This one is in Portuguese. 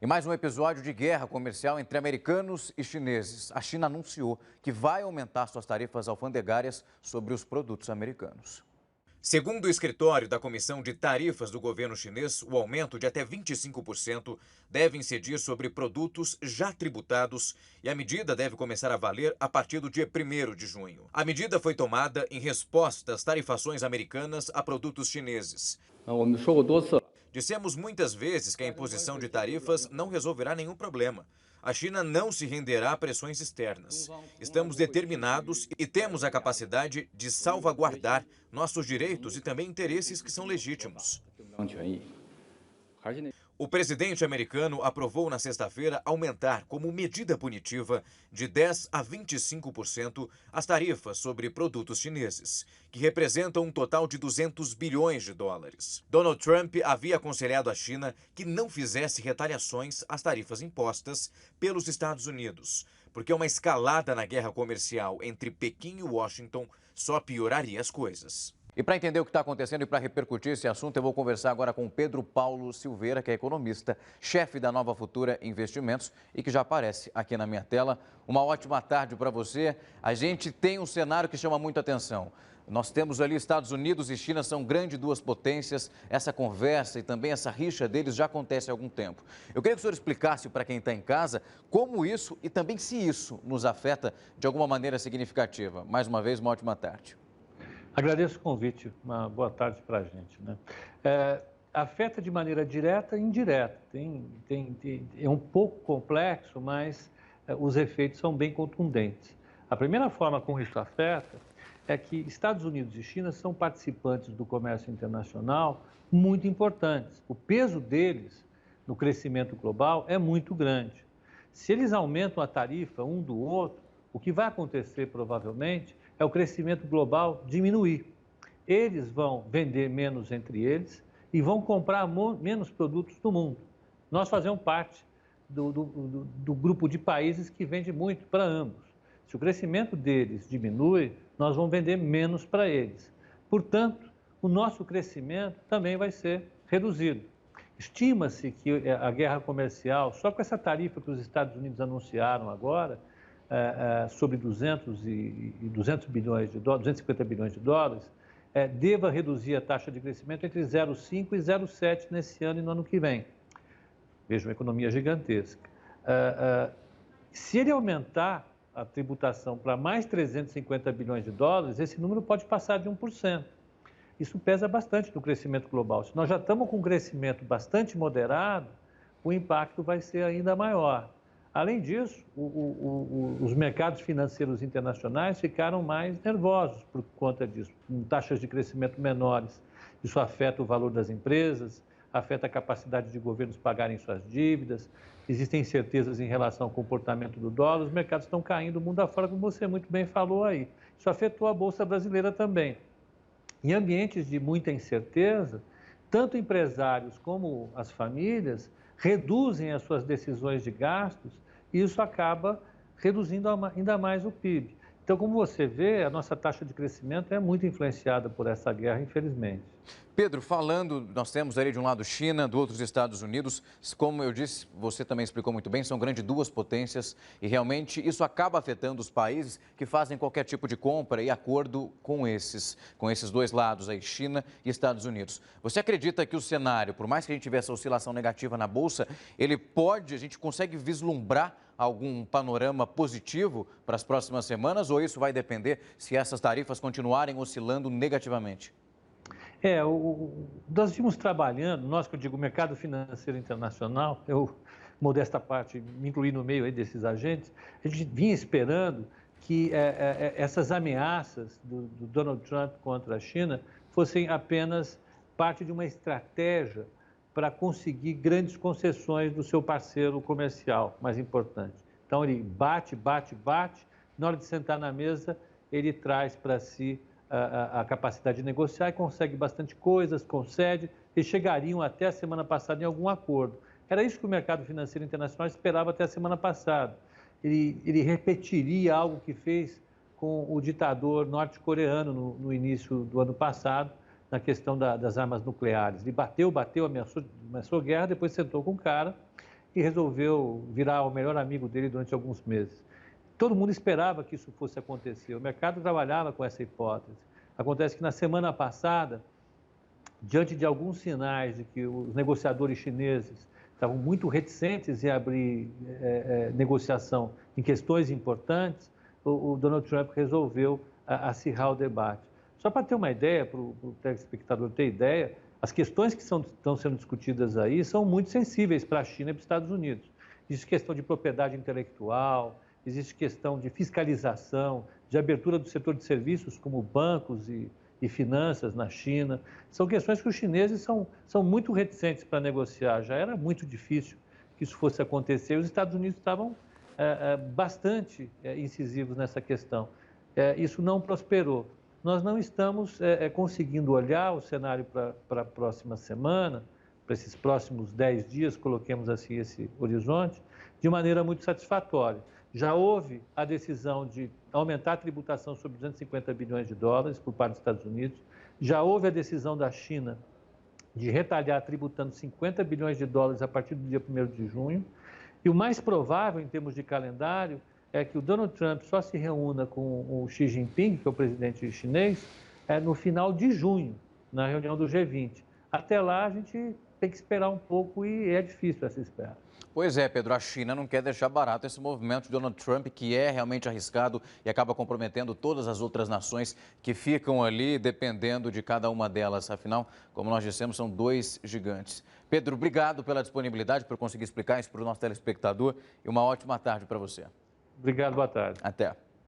E mais um episódio de guerra comercial entre americanos e chineses. A China anunciou que vai aumentar suas tarifas alfandegárias sobre os produtos americanos. Segundo o escritório da Comissão de Tarifas do governo chinês, o aumento de até 25% deve incidir sobre produtos já tributados e a medida deve começar a valer a partir do dia 1º de junho. A medida foi tomada em resposta às tarifações americanas a produtos chineses. Dissemos muitas vezes que a imposição de tarifas não resolverá nenhum problema. A China não se renderá a pressões externas. Estamos determinados e temos a capacidade de salvaguardar nossos direitos e também interesses que são legítimos. O presidente americano aprovou na sexta-feira aumentar, como medida punitiva, de 10% a 25% as tarifas sobre produtos chineses, que representam um total de 200 bilhões de dólares. Donald Trump havia aconselhado a China que não fizesse retaliações às tarifas impostas pelos Estados Unidos, porque uma escalada na guerra comercial entre Pequim e Washington só pioraria as coisas. E para entender o que está acontecendo e para repercutir esse assunto, eu vou conversar agora com Pedro Paulo Silveira, que é economista, chefe da Nova Futura Investimentos e que já aparece aqui na minha tela. Uma ótima tarde para você. A gente tem um cenário que chama muita atenção. Nós temos ali Estados Unidos e China, são grandes duas potências. Essa conversa e também essa rixa deles já acontece há algum tempo. Eu queria que o senhor explicasse para quem está em casa como isso e também se isso nos afeta de alguma maneira significativa. Mais uma vez, uma ótima tarde. Agradeço o convite, uma boa tarde para a gente. Afeta de maneira direta e indireta. É um pouco complexo, mas os efeitos são bem contundentes. A primeira forma como isso afeta é que Estados Unidos e China são participantes do comércio internacional muito importantes. O peso deles no crescimento global é muito grande. Se eles aumentam a tarifa um do outro, o que vai acontecer provavelmente é o crescimento global diminuir. Eles vão vender menos entre eles e vão comprar menos produtos do mundo. Nós fazemos parte do grupo de países que vende muito para ambos. Se o crescimento deles diminui, nós vamos vender menos para eles. Portanto, o nosso crescimento também vai ser reduzido. Estima-se que a guerra comercial, só com essa tarifa que os Estados Unidos anunciaram agora, sobre 250 bilhões de dólares, deva reduzir a taxa de crescimento entre 0,5% e 0,7% nesse ano e no ano que vem. Veja, uma economia gigantesca. Se ele aumentar a tributação para mais 350 bilhões de dólares, esse número pode passar de 1%. Isso pesa bastante no crescimento global. Se nós já estamos com um crescimento bastante moderado, o impacto vai ser ainda maior. Além disso, os mercados financeiros internacionais ficaram mais nervosos por conta disso, com taxas de crescimento menores. Isso afeta o valor das empresas, afeta a capacidade de governos pagarem suas dívidas, existem incertezas em relação ao comportamento do dólar, os mercados estão caindo mundo afora, como você muito bem falou aí. Isso afetou a Bolsa Brasileira também. Em ambientes de muita incerteza, tanto empresários como as famílias reduzem as suas decisões de gastos e isso acaba reduzindo ainda mais o PIB. Então, como você vê, a nossa taxa de crescimento é muito influenciada por essa guerra, infelizmente. Pedro, falando, nós temos ali de um lado China, do outro os Estados Unidos. Como eu disse, você também explicou muito bem, são grandes duas potências e realmente isso acaba afetando os países que fazem qualquer tipo de compra e acordo com esses dois lados aí, China e Estados Unidos. Você acredita que o cenário, por mais que a gente tivesse essa oscilação negativa na Bolsa, a gente consegue vislumbrar algum panorama positivo para as próximas semanas ou isso vai depender se essas tarifas continuarem oscilando negativamente? Nós vimos trabalhando, nós que eu digo, o mercado financeiro internacional, eu, modesta parte, me incluí no meio aí desses agentes, a gente vinha esperando que essas ameaças do Donald Trump contra a China fossem apenas parte de uma estratégia para conseguir grandes concessões do seu parceiro comercial mais importante. Então, ele bate, na hora de sentar na mesa, ele traz para si a capacidade de negociar e consegue bastante coisas, concede, e chegariam até a semana passada em algum acordo. Era isso que o mercado financeiro internacional esperava até a semana passada. Ele repetiria algo que fez com o ditador norte-coreano no início do ano passado, na questão das armas nucleares. Ele bateu, ameaçou guerra, depois sentou com o cara e resolveu virar o melhor amigo dele durante alguns meses. Todo mundo esperava que isso fosse acontecer, o mercado trabalhava com essa hipótese. Acontece que na semana passada, diante de alguns sinais de que os negociadores chineses estavam muito reticentes em abrir negociação em questões importantes, o Donald Trump resolveu acirrar o debate. Só para ter uma ideia, para o telespectador ter ideia, as questões que estão sendo discutidas aí são muito sensíveis para a China e para os Estados Unidos. Existe questão de propriedade intelectual, existe questão de fiscalização, de abertura do setor de serviços, como bancos e finanças na China. São questões que os chineses são muito reticentes para negociar. Já era muito difícil que isso fosse acontecer. Os Estados Unidos estavam bastante incisivos nessa questão. Isso não prosperou. Nós não estamos conseguindo olhar o cenário para a próxima semana, para esses próximos 10 dias, coloquemos assim esse horizonte, de maneira muito satisfatória. Já houve a decisão de aumentar a tributação sobre 250 bilhões de dólares por parte dos Estados Unidos, já houve a decisão da China de retalhar tributando 50 bilhões de dólares a partir do dia 1º de junho, e o mais provável, em termos de calendário, é que o Donald Trump só se reúna com o Xi Jinping, que é o presidente chinês, no final de junho, na reunião do G20. Até lá, a gente tem que esperar um pouco e é difícil essa espera. Pois é, Pedro, a China não quer deixar barato esse movimento de Donald Trump, que é realmente arriscado e acaba comprometendo todas as outras nações que ficam ali dependendo de cada uma delas. Afinal, como nós dissemos, são dois gigantes. Pedro, obrigado pela disponibilidade, por conseguir explicar isso para o nosso telespectador e uma ótima tarde para você. Obrigado, boa tarde. Até.